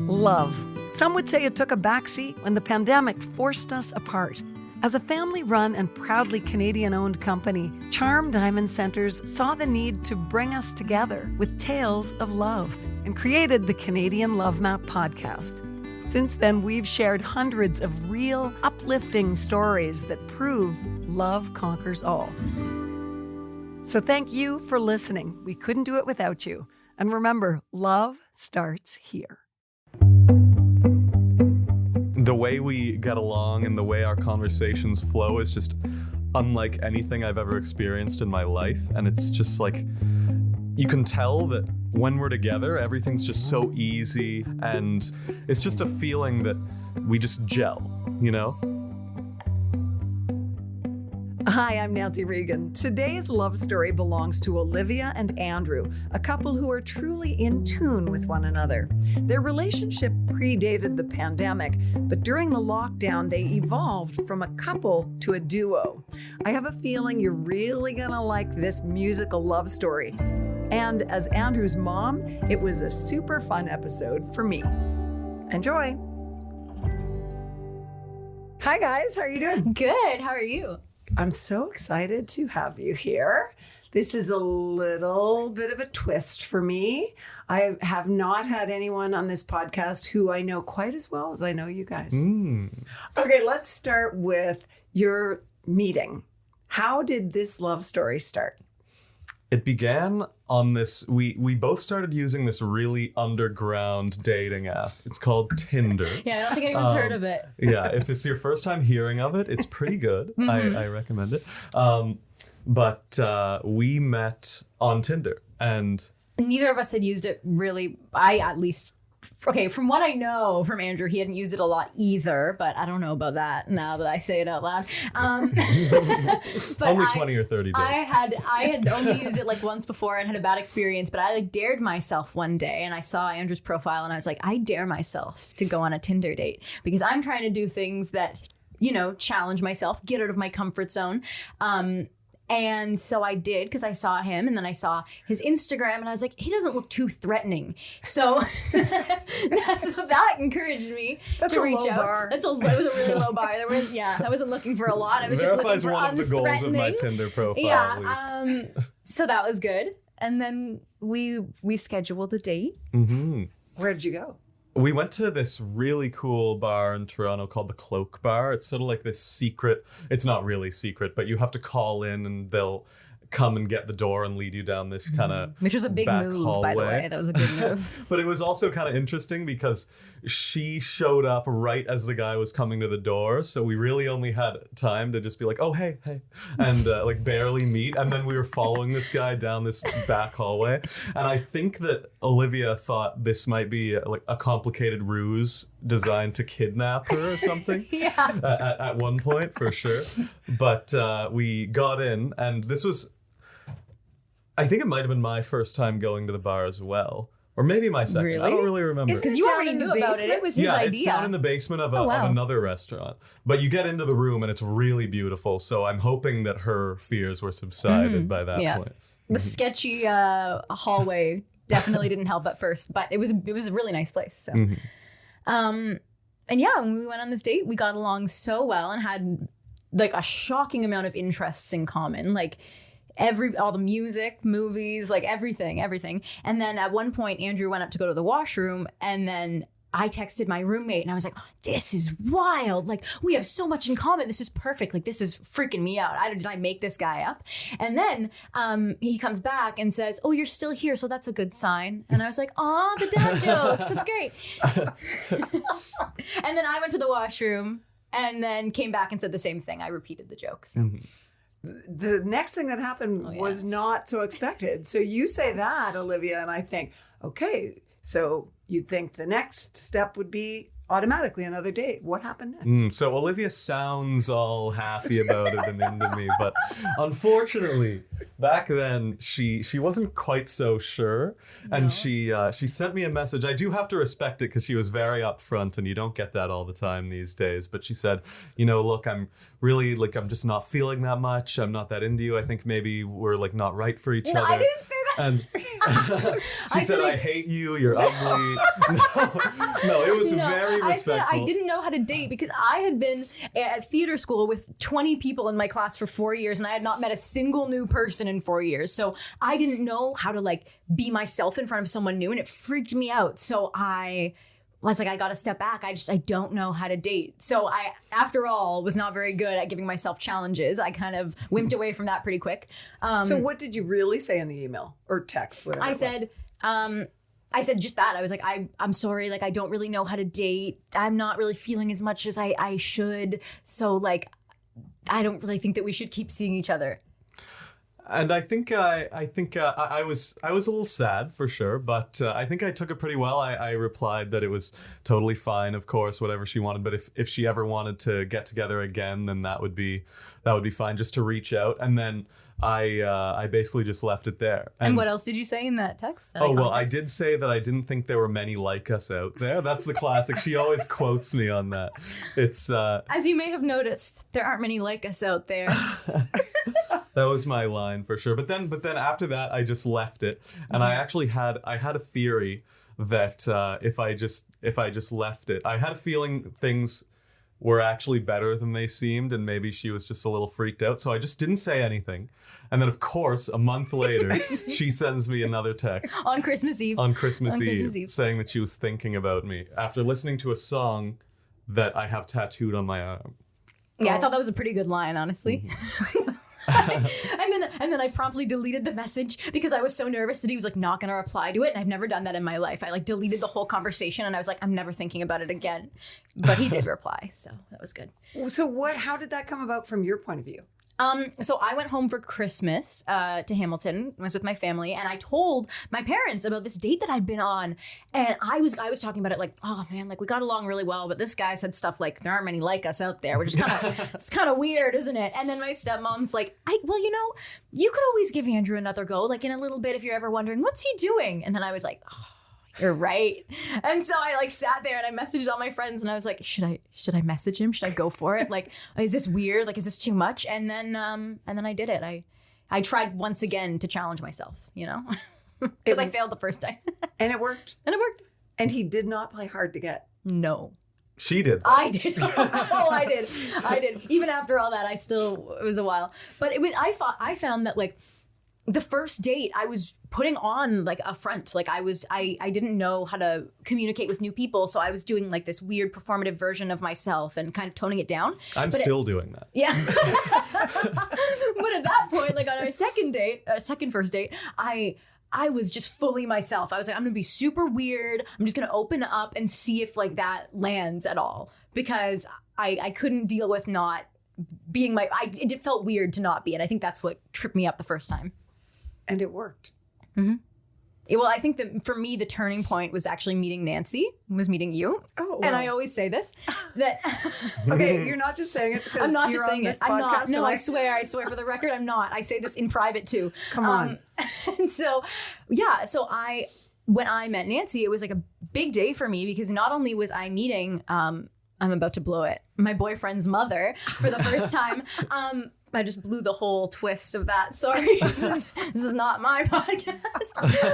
Love. Some would say it took a backseat when the pandemic forced us apart. As a family-run and proudly Canadian-owned company, Charm Diamond Centers saw the need to bring us together with tales of love and created the Canadian Love Map podcast. Since then, we've shared hundreds of real, uplifting stories that prove love conquers all. So thank you for listening. We couldn't do it without you. And remember, love starts here. The way we get along and the way our conversations flow is just unlike anything I've ever experienced in my life. And it's just like, you can tell that when we're together, everything's just so easy. And it's just a feeling that we just gel, you know? Hi, I'm Nancy Regan. Today's love story belongs to Olivia and Andrew, a couple who are truly in tune with one another. Their relationship predated the pandemic, but during the lockdown, they evolved from a couple to a duo. I have a feeling you're really gonna like this musical love story. And as Andrew's mom, it was a super fun episode for me. Enjoy. Hi guys, how are you doing? Good, how are you? I'm so excited to have you here. This is a little bit of a twist for me. I have not had anyone on this podcast who I know quite as well as I know you guys. Okay, let's start with your meeting. How did this love story start? It began on this, we both started using this really underground dating app. It's called Tinder. Yeah, I don't think anyone's heard of it. Yeah, if it's your first time hearing of it, it's pretty good. I recommend it. But we met on Tinder and... Neither of us had used it really, okay, from what I know from Andrew, he hadn't used it a lot either, but I don't know about that now that I say it out loud. But only 20 or 30 days. I had only used it like once before and had a bad experience, but I like dared myself one day and I saw Andrew's profile and I was like, I dare myself to go on a Tinder date because I'm trying to do things that, you know, challenge myself, get out of my comfort zone. And so I did because I saw him and then I saw his Instagram and I was like, he doesn't look too threatening. So, so that encouraged me to reach out. Bar. It was a really low bar. I wasn't looking for a lot. I was just looking for one of the goals of my Tinder profile. Yeah. So that was good. And then we scheduled a date. Mm-hmm. Where did you go? We went to this really cool bar in Toronto called the Cloak Bar. It's sort of like this secret, it's not really secret, but you have to call in and they'll come and get the door and lead you down this kind of which was a big move, hallway. By the way. That was a good move. But it was also kind of interesting because she showed up right as the guy was coming to the door. So we really only had time to just be like, oh, hey. And like barely meet. And then we were following this guy down this back hallway. And I think that Olivia thought this might be like a complicated ruse designed to kidnap her or something. Yeah. At one point, for sure. But we got in and this was... I think it might have been my first time going to the bar as well. Or maybe my second. Really? I don't really remember. Because you already knew about it. It was his idea. It's down in the basement of wow. of another restaurant. But you get into the room and it's really beautiful. So I'm hoping that her fears were subsided by that point. The sketchy hallway definitely didn't help at first. But it was a really nice place. So. And yeah, when we went on this date, we got along so well and had like a shocking amount of interests in common. Like... all the music, movies, like everything. And then at one point, Andrew went up to go to the washroom and then I texted my roommate and I was like, oh, this is wild. Like we have so much in common. This is perfect. Like this is freaking me out. Did I make this guy up? And then he comes back and says, oh, you're still here. So that's a good sign. And I was like, aw, the dad jokes. That's great. And then I went to the washroom and then came back and said the same thing. I repeated the jokes. So. The next thing that happened was not so expected. So you say that, Olivia, and I think, okay, so you'd think the next step would be automatically another date. What happened next? So Olivia sounds all happy about it and into me, but unfortunately, back then she wasn't quite so sure, and she sent me a message. I do have to respect it because she was very upfront, and you don't get that all the time these days. But she said, look, I'm just not feeling that much. I'm not that into you. I think maybe we're like not right for each other. I didn't say that. And she said, I hate you, you're ugly. No, it was very respectful. I said I didn't know how to date because I had been at theater school with 20 people in my class for 4 years and I had not met a single new person in 4 years. So I didn't know how to like be myself in front of someone new and it freaked me out. So I was like, I got to step back. I don't know how to date. So I, after all, was not very good at giving myself challenges. I kind of wimped away from that pretty quick. So what did you really say in the email or text? Whatever I said just that. I was like, I'm sorry. Like, I don't really know how to date. I'm not really feeling as much as I should. So like, I don't really think that we should keep seeing each other. And I think I was a little sad for sure, but I think I took it pretty well. I replied that it was totally fine, of course, whatever she wanted. But if she ever wanted to get together again, then that would be fine, just to reach out. And then I basically just left it there. And what else did you say in that text? I did say that I didn't think there were many like us out there. That's the classic. She always quotes me on that. It's as you may have noticed, there aren't many like us out there. That was my line for sure. But then after that, I just left it, and I actually had a theory that if I just left it, I had a feeling things were actually better than they seemed, and maybe she was just a little freaked out. So I just didn't say anything. And then, of course, a month later, she sends me another text on Christmas Eve. On Christmas Eve, saying that she was thinking about me after listening to a song that I have tattooed on my arm. Yeah, I thought that was a pretty good line, honestly. Mm-hmm. and then I promptly deleted the message because I was so nervous that he was like not gonna reply to it, and I've never done that in my life. I like deleted the whole conversation and I was like, I'm never thinking about it again. But he did reply, so that was good. So how did that come about from your point of view? So I went home for Christmas to Hamilton. I was with my family, and I told my parents about this date that I'd been on. And I was talking about it like, oh man, like we got along really well, but this guy said stuff like, there aren't many like us out there, which is it's kind of weird, isn't it? And then my stepmom's like, well, you could always give Andrew another go, like in a little bit if you're ever wondering, what's he doing? And then I was like, oh, you're right. And so I like sat there and I messaged all my friends and I was like, should I message him? Should I go for it? Like, is this weird? Like, is this too much? And then I did it. I tried once again to challenge myself, because I failed the first time. And it worked. And he did not play hard to get. No. She did. I did. Oh, I did. Even after all that, it was a while. But I found that like the first date, I was putting on like a front. Like I didn't know how to communicate with new people. So I was doing like this weird performative version of myself and kind of toning it down. I'm still doing that. Yeah. But at that point, like on our second first date, I was just fully myself. I was like, I'm gonna be super weird. I'm just gonna open up and see if like that lands at all. Because I couldn't deal with not being it felt weird to not be. And I think that's what tripped me up the first time. And it worked. Mm-hmm. Well, I think that for me, the turning point was actually meeting you. Oh, wow. And I always say this, that... Okay, you're not just saying it because I'm not you're just saying on it. this I'm podcast. not. No, I swear for the record, I'm not. I say this in private too. Come on. And so, yeah, when I met Nancy, it was like a big day for me because not only was I meeting, I'm about to blow it, my boyfriend's mother for the first time. I just blew the whole twist of that. Sorry, this is not my podcast.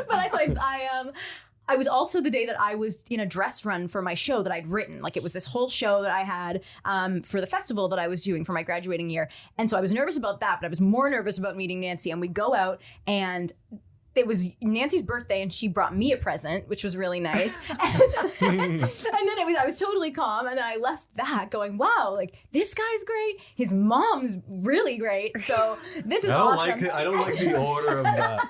But I was also the day that I was in a dress run for my show that I'd written. Like it was this whole show that I had for the festival that I was doing for my graduating year. And so I was nervous about that, but I was more nervous about meeting Nancy. And we go out and it was Nancy's birthday and she brought me a present, which was really nice. And then I was totally calm. And then I left that going, wow, like this guy's great. His mom's really great. So this is awesome. I don't like the order of that.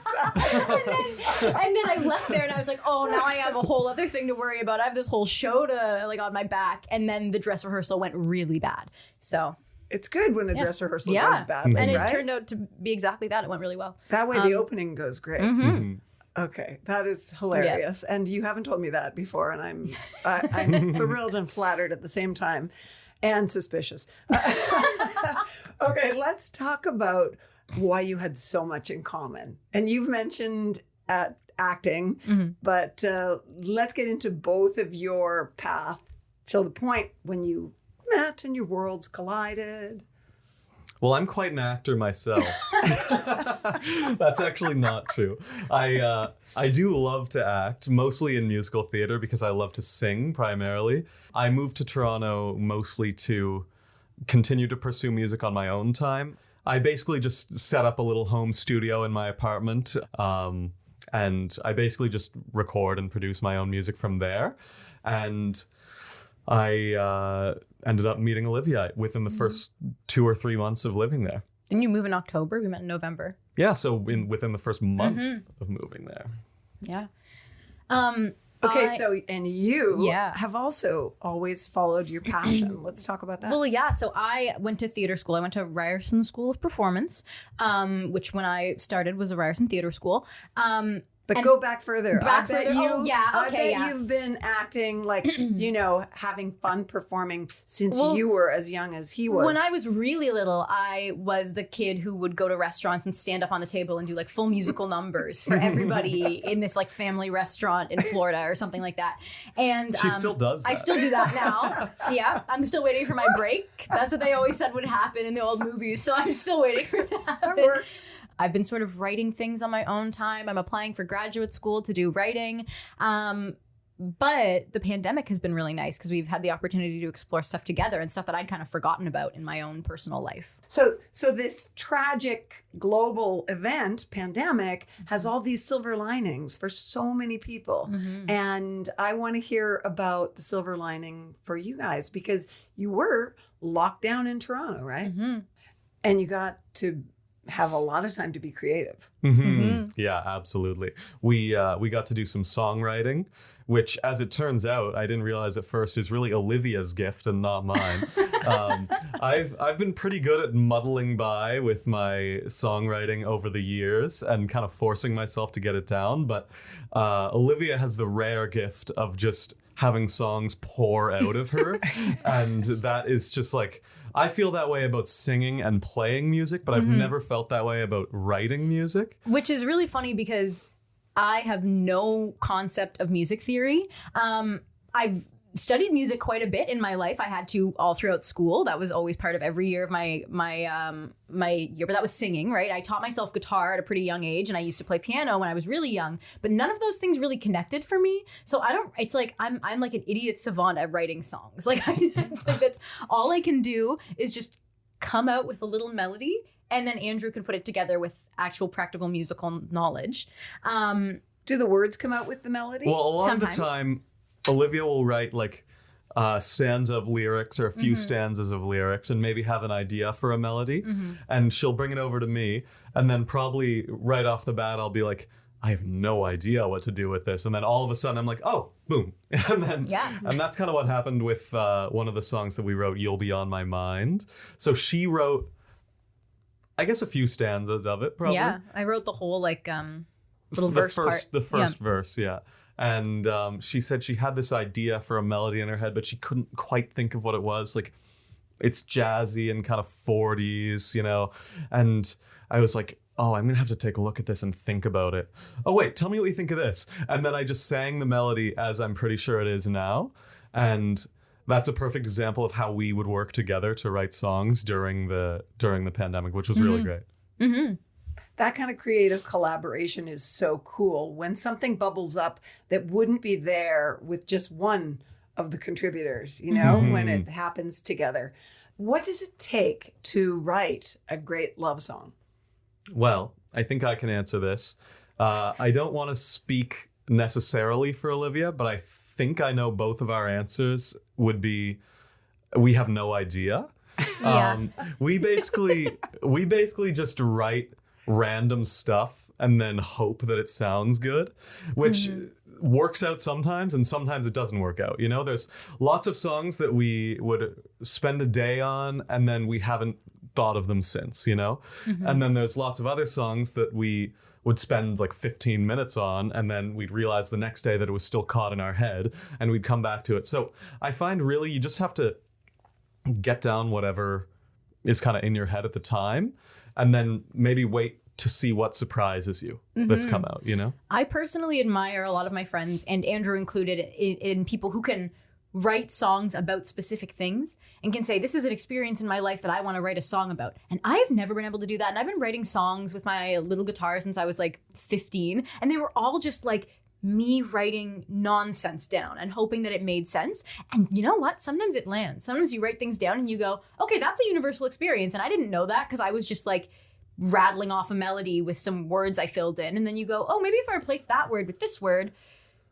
and then I left there and I was like, oh, now I have a whole other thing to worry about. I have this whole show to like on my back. And then the dress rehearsal went really bad. So... It's good when a dress rehearsal goes badly, and it right? turned out to be exactly that. It went really well. That way the opening goes great. Mm-hmm. Okay, that is hilarious. Yeah. And you haven't told me that before, and I'm thrilled and flattered at the same time, and suspicious. Okay, let's talk about why you had so much in common. And you've mentioned acting, but let's get into both of your path till the point when you met and your worlds collided. Well, I'm quite an actor myself. That's actually not true. I do love to act, mostly in musical theater because I love to sing primarily. I moved to Toronto mostly to continue to pursue music on my own time. I basically just set up a little home studio in my apartment, and I basically just record and produce my own music from there. And I ended up meeting Olivia within the first 2 or 3 months of living there. Didn't you move in October? We met in November. Yeah, so within the first month of moving there. Yeah. Okay, and you have also always followed your passion. Let's talk about that. Well, yeah. So I went to theater school. I went to Ryerson School of Performance, which when I started was a Ryerson Theater School. But go back further. I bet you've been acting like, having fun performing since you were as young as he was. When I was really little, I was the kid who would go to restaurants and stand up on the table and do like full musical numbers for everybody in this like family restaurant in Florida or something like that. And she still does that. I still do that now. Yeah, I'm still waiting for my break. That's what they always said would happen in the old movies. So I'm still waiting for that. That works. I've been sort of writing things on my own time. I'm applying for graduate school to do writing. But the pandemic has been really nice because we've had the opportunity to explore stuff together and stuff that I'd kind of forgotten about in my own personal life. So this tragic global event, pandemic, has all these silver linings for so many people. Mm-hmm. And I want to hear about the silver lining for you guys because you were locked down in Toronto, right? Mm-hmm. And you got to have a lot of time to be creative. Mm-hmm. Mm-hmm. Yeah, absolutely. We got to do some songwriting, which, as it turns out, I didn't realize at first is really Olivia's gift and not mine. I've been pretty good at muddling by with my songwriting over the years and kind of forcing myself to get it down. But Olivia has the rare gift of just having songs pour out of her, and that is just like. I feel that way about singing and playing music, but I've never felt that way about writing music. Which is really funny because I have no concept of music theory. I've studied music quite a bit in my life. I had to all throughout school. That was always part of every year of my year, but that was singing, right? I taught myself guitar at a pretty young age and I used to play piano when I was really young, but none of those things really connected for me. So it's like, I'm like an idiot savant at writing songs. Like, that's all I can do is just come out with a little melody and then Andrew can put it together with actual practical musical knowledge. Do the words come out with the melody? Well, a lot of the time, Olivia will write like a stanza of lyrics or a few stanzas of lyrics and maybe have an idea for a melody and she'll bring it over to me and then probably right off the bat I'll be like, I have no idea what to do with this. And then all of a sudden I'm like, oh, boom. And then and that's kind of what happened with one of the songs that we wrote, You'll Be On My Mind. So she wrote, I guess, a few stanzas of it probably. Yeah, I wrote the whole like little verse part. The first verse, yeah. And she said she had this idea for a melody in her head, but she couldn't quite think of what it was. Like, it's jazzy and kind of 40s, And I was like, oh, I'm going to have to take a look at this and think about it. Oh, wait, tell me what you think of this. And then I just sang the melody as I'm pretty sure it is now. And that's a perfect example of how we would work together to write songs during the pandemic, which was really great. Mm-hmm. That kind of creative collaboration is so cool when something bubbles up that wouldn't be there with just one of the contributors, when it happens together. What does it take to write a great love song? Well, I think I can answer this. I don't want to speak necessarily for Olivia, but I think I know both of our answers would be, we have no idea. We basically just write random stuff and then hope that it sounds good, which works out sometimes and sometimes it doesn't work out. There's lots of songs that we would spend a day on and then we haven't thought of them since, and then there's lots of other songs that we would spend like 15 minutes on and then we'd realize the next day that it was still caught in our head and we'd come back to it. So I find really you just have to get down whatever is kind of in your head at the time and then maybe wait to see what surprises you that's come out, I personally admire a lot of my friends, and Andrew included, in people who can write songs about specific things and can say, this is an experience in my life that I want to write a song about. And I've never been able to do that. And I've been writing songs with my little guitar since I was like 15. And they were all just like me writing nonsense down and hoping that it made sense. And you know what? Sometimes it lands. Sometimes you write things down and you go, okay, that's a universal experience. And I didn't know that because I was just like rattling off a melody with some words I filled in. And then you go, oh, maybe if I replace that word with this word,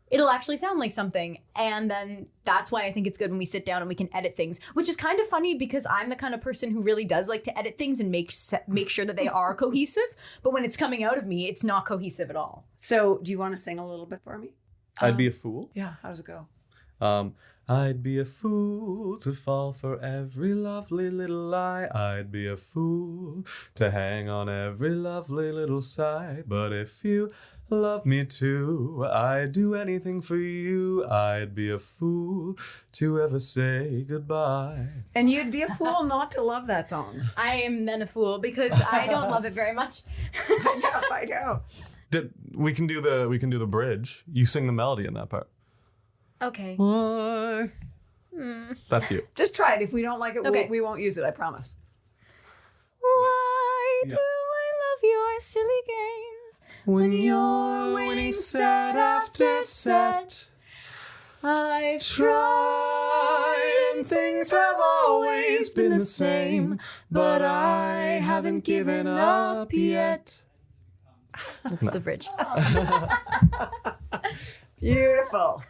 it'll actually sound like something. And then that's why I think it's good when we sit down and we can edit things, which is kind of funny because I'm the kind of person who really does like to edit things and make sure that they are cohesive. But when it's coming out of me, it's not cohesive at all. So do you want to sing a little bit for me? I'd be a fool. Yeah. How does it go? I'd be a fool to fall for every lovely little lie. I'd be a fool to hang on every lovely little sigh. But if you love me too, I'd do anything for you. I'd be a fool to ever say goodbye. And you'd be a fool not to love that song. I am then a fool because I don't love it very much. I know. We can do the bridge. You sing the melody in that part. Okay. Why? That's you. Just try it. If we don't like it, Okay. we won't use it. I promise. Why do I love your silly games When you're winning set after set, I've tried and things have always been the same, but I haven't given up yet. That's the bridge. Beautiful.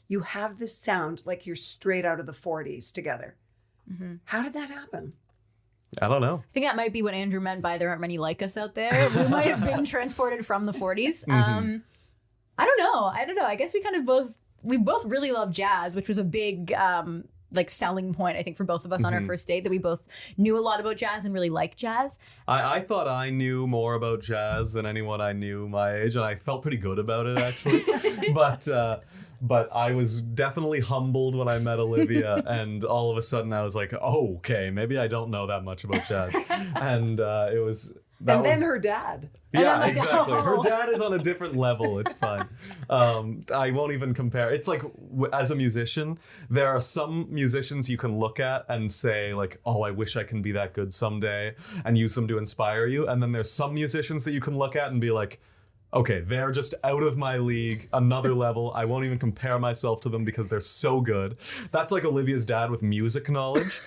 You have this sound like you're straight out of the 40s together. Mm-hmm. How did that happen? I don't know. I think that might be what Andrew meant by there aren't many like us out there. We might have been transported from the 40s. I don't know. I guess we both really love jazz, which was a big like selling point, I think, for both of us on our first date, that we both knew a lot about jazz and really liked jazz. I thought I knew more about jazz than anyone I knew my age, and I felt pretty good about it, actually. But I was definitely humbled when I met Olivia, and all of a sudden I was like, oh, okay, maybe I don't know that much about jazz. And it was... Then her dad. Yeah, exactly. Her dad is on a different level. It's fine. I won't even compare. It's like, as a musician, there are some musicians you can look at and say, like, oh, I wish I can be that good someday, and use them to inspire you. And then there's some musicians that you can look at and be like, okay, they're just out of my league, another level. I won't even compare myself to them because they're so good. That's like Olivia's dad with music knowledge.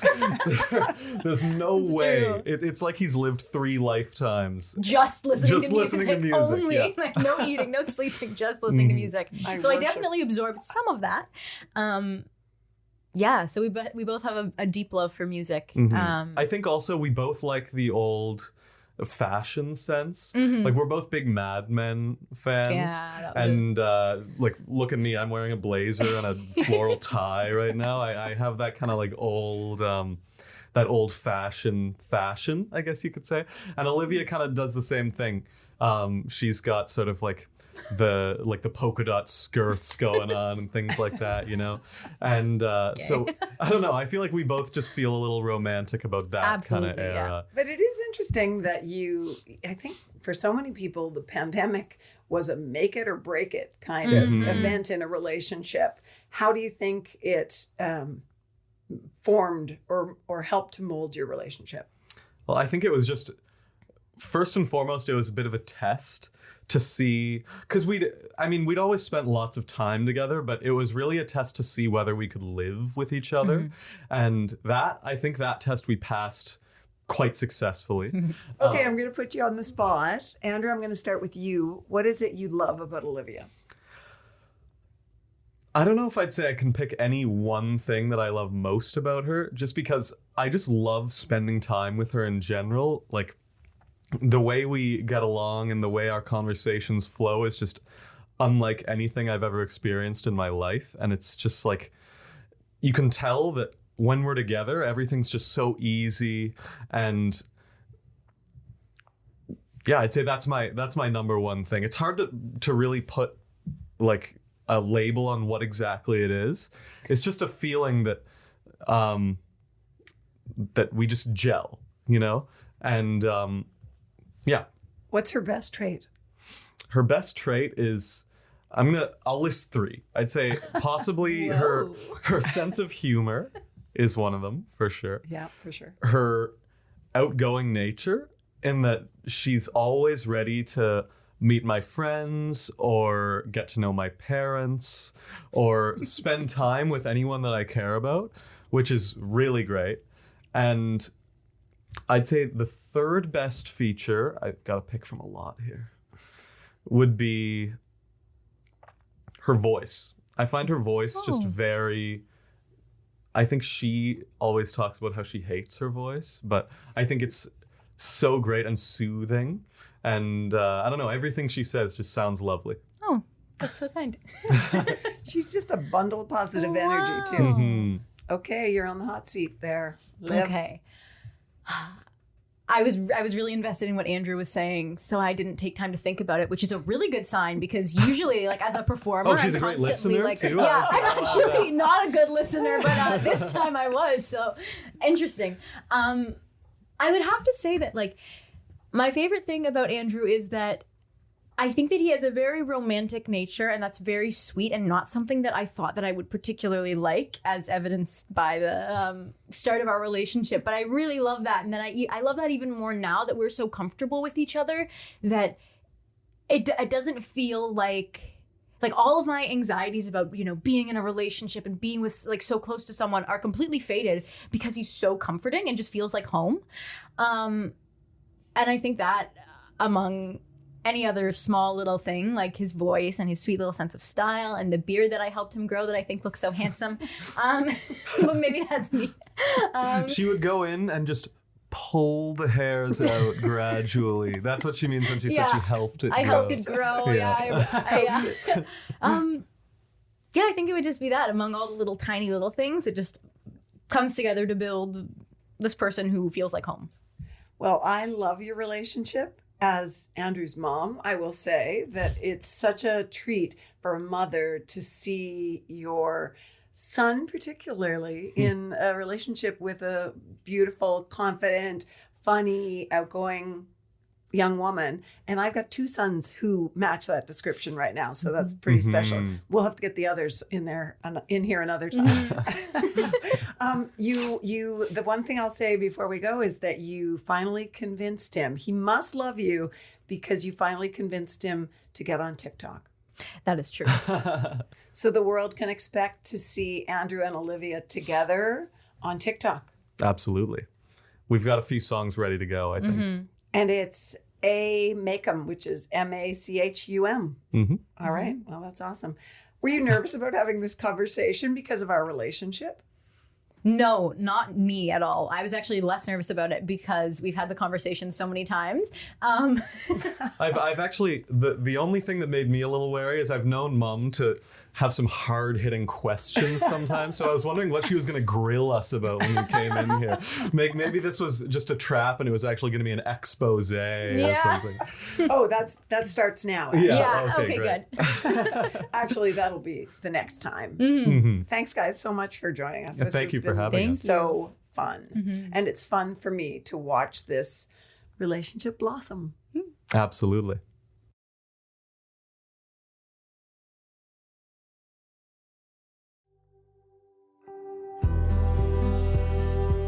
There's no way. It's like he's lived 3 lifetimes. Just listening to music only. Yeah. Like no eating, no sleeping, just listening to music. So I definitely absorbed some of that. Yeah, so we both have a deep love for music. I think also we both like the old fashion sense. Like, we're both big Mad Men fans. Yeah, and like, look at me, I'm wearing a blazer and a floral tie right now. I have that kind of like old that old fashion, I guess you could say. And Olivia kind of does the same thing. She's got sort of like the polka dot skirts going on and things like that, you know? And so, I don't know, I feel like we both just feel a little romantic about that kind of era. Yeah. But it is interesting that I think for so many people, the pandemic was a make it or break it kind of event in a relationship. How do you think it formed or helped to mold your relationship? Well, I think it was just, first and foremost, it was a bit of a test to see, because we'd always spent lots of time together, but it was really a test to see whether we could live with each other. And I think that test we passed quite successfully. Okay, I'm going to put you on the spot. Andrew, I'm going to start with you. What is it you love about Olivia? I don't know if I'd say I can pick any one thing that I love most about her, just because I just love spending time with her in general. Like, the way we get along and the way our conversations flow is just unlike anything I've ever experienced in my life. And it's just like, you can tell that when we're together, everything's just so easy. And yeah, I'd say that's my number one thing. It's hard to really put like a label on what exactly it is. It's just a feeling that that we just gel, you know? And yeah. What's her best trait? Her best trait is I'll list 3. I'd say possibly her sense of humor is one of them, for sure. Yeah, for sure. Her outgoing nature, in that she's always ready to meet my friends or get to know my parents or spend time with anyone that I care about, which is really great. And I'd say the 3rd best feature, I've got to pick from a lot here, would be her voice. I find her voice just very... I think she always talks about how she hates her voice, but I think it's so great and soothing. And I don't know, everything she says just sounds lovely. Oh, that's so kind. She's just a bundle of positive energy, too. Mm-hmm. Okay, you're on the hot seat there. Liv. Okay. I was really invested in what Andrew was saying, so I didn't take time to think about it, which is a really good sign, because usually, like, as a performer, she's I'm a great constantly listener, too? yeah, I'm actually not a good listener, but this time I was, so interesting. I would have to say that, like, my favorite thing about Andrew is that I think that he has a very romantic nature, and that's very sweet and not something that I thought that I would particularly like, as evidenced by the start of our relationship. But I really love that. And then I love that even more now that we're so comfortable with each other, that it doesn't feel like all of my anxieties about, you know, being in a relationship and being with, like, so close to someone are completely faded because he's so comforting and just feels like home. And I think that among any other small little thing, like his voice and his sweet little sense of style and the beard that I helped him grow that I think looks so handsome. But maybe that's me. She would go in and just pull the hairs out gradually. That's what she means when she said she helped it grow. I helped it grow. Yeah. I think it would just be that among all the little tiny little things, it just comes together to build this person who feels like home. Well, I love your relationship. As Andrew's mom, I will say that it's such a treat for a mother to see your son, particularly, in a relationship with a beautiful, confident, funny, outgoing young woman. And I've got 2 sons who match that description right now, so that's pretty special. We'll have to get the others in here another time. The one thing I'll say before we go is that you finally convinced him. He must love you because you finally convinced him to get on TikTok. That is true. So the world can expect to see Andrew and Olivia together on TikTok. Absolutely. We've got a few songs ready to go, I think. And it's Macum, which is Machum. All right. Well, that's awesome. Were you nervous about having this conversation because of our relationship? No, not me at all. I was actually less nervous about it because we've had the conversation so many times. I've actually, the only thing that made me a little wary is I've known Mom to have some hard-hitting questions sometimes. So I was wondering what she was going to grill us about when we came in here. Maybe this was just a trap and it was actually going to be an expose or something. Oh, that starts now. Yeah, okay, good. Actually, that'll be the next time. Thanks, guys, so much for joining us. This thank you for having us. So fun. And it's fun for me to watch this relationship blossom. Absolutely.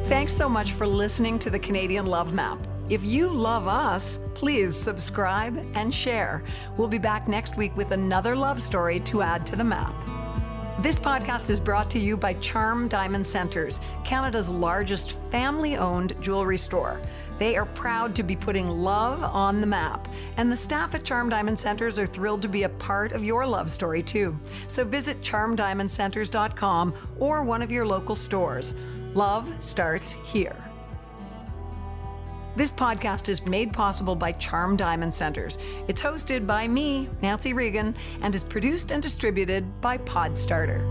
Thanks so much for listening to the Canadian Love Map. If you love us, please subscribe and share. We'll be back next week with another love story to add to the map. This podcast is brought to you by Charm Diamond Centers, Canada's largest family-owned jewelry store. They are proud to be putting love on the map, and the staff at Charm Diamond Centers are thrilled to be a part of your love story too. So visit charmdiamondcenters.com or one of your local stores. Love starts here. This podcast is made possible by Charm Diamond Centers. It's hosted by me, Nancy Regan, and is produced and distributed by Podstarter.